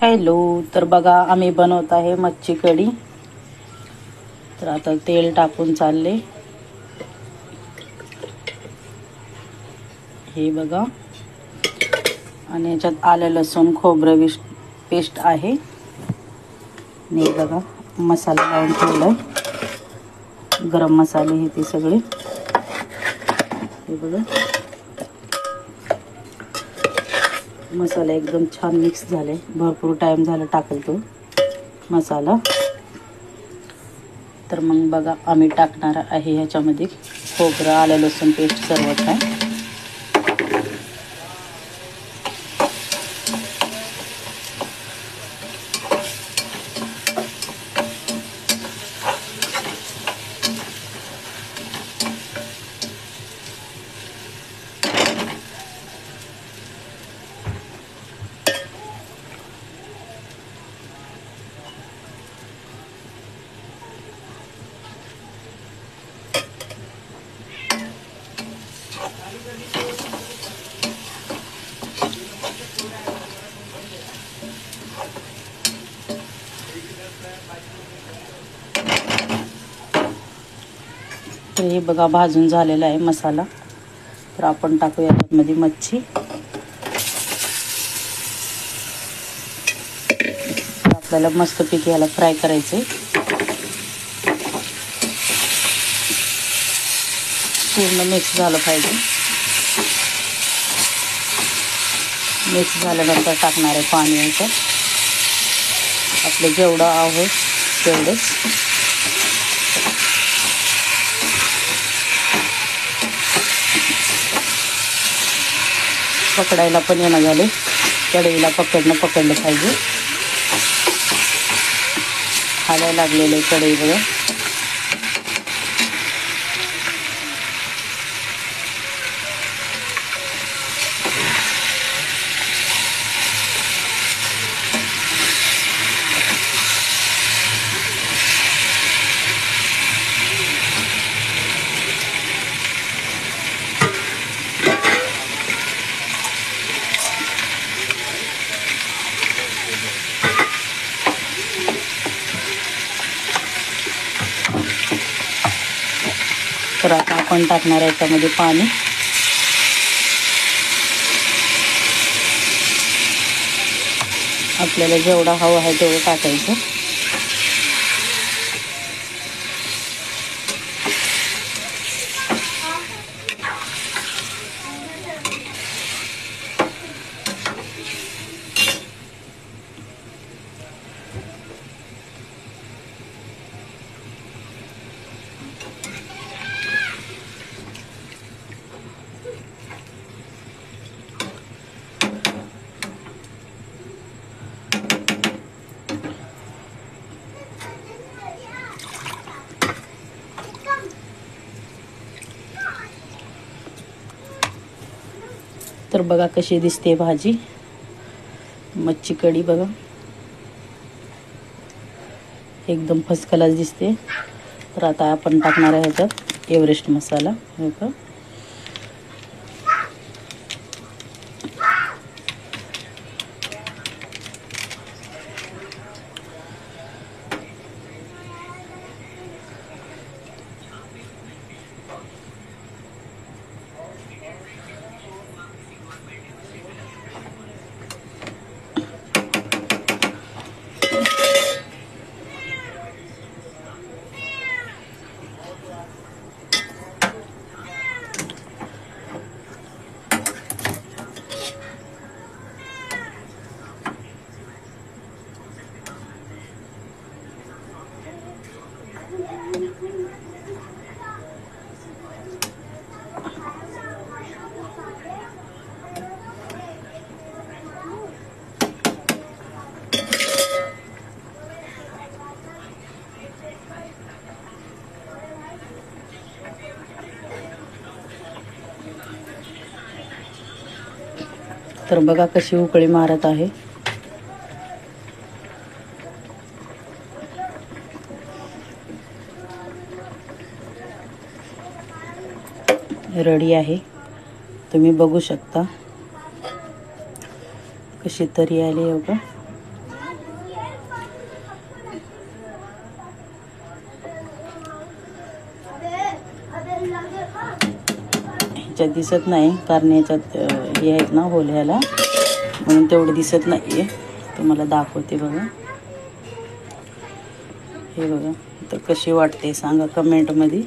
Hello, तर बघा आम्ही बनवत आहे मच्छी कढी। तर आता तेल टाकून चालले, हे बघा। आणि याच्यात आलं लसूण खोबरं पेस्ट आहे। आणि बघा मसाला लावून ठेवलाय, गरम मसाले हे ते सगळे, हे बघा। मसाला एकदम छान मिक्स झाले, भरपूर टाइम झाला टाकल तो मसाला। तर मग बघा आम्ही टाकणार आहे ह्याच्यामध्ये खोबरं आलं लसूण पेस्ट सर्व काय। तर हे बघा भाजून झालेला आहे मसाला। तर आपण टाकूया यामध्ये मच्छी। आपल्याला मस्तपैकी याला फ्राय करायचे, पूर्ण मिक्स झालं पाहिजे। मिक्स झाल्यानंतर टाकणार आहे पाणी याच्यात, आपलं जेवढं आहे तेवढंच। पकडायला पण येणं झाले, कढईला पकडलं पाहिजे। हालायला लागलेलं कढई बघा। तर आता आपण टाकणार आहे त्यामध्ये पाणी। आपल्याला जेवढा हवं आहे तेवढं टाकायचं। तर बघा कशी दिसते भाजी, मच्छी कढी बघा, एकदम फर्स्ट क्लास दिसते। तर आता आपण टाकणार आहे ह्याच्यात एव्हरेस्ट मसाला, हे का। तर बघा कशी उकळी मारत आहे। रेडी आहे, तुम्ही बघू शकता कशी तरी आली बघा। ह्याच्यात दिसत नाही कारण ह्याच्यात हे आहेत ना होल ह्याला, म्हणून तेवढं दिसत नाही आहे. तुम्हाला दाखवते बघा. हे बघा तर कशी वाटते सांगा कमेंटमध्ये.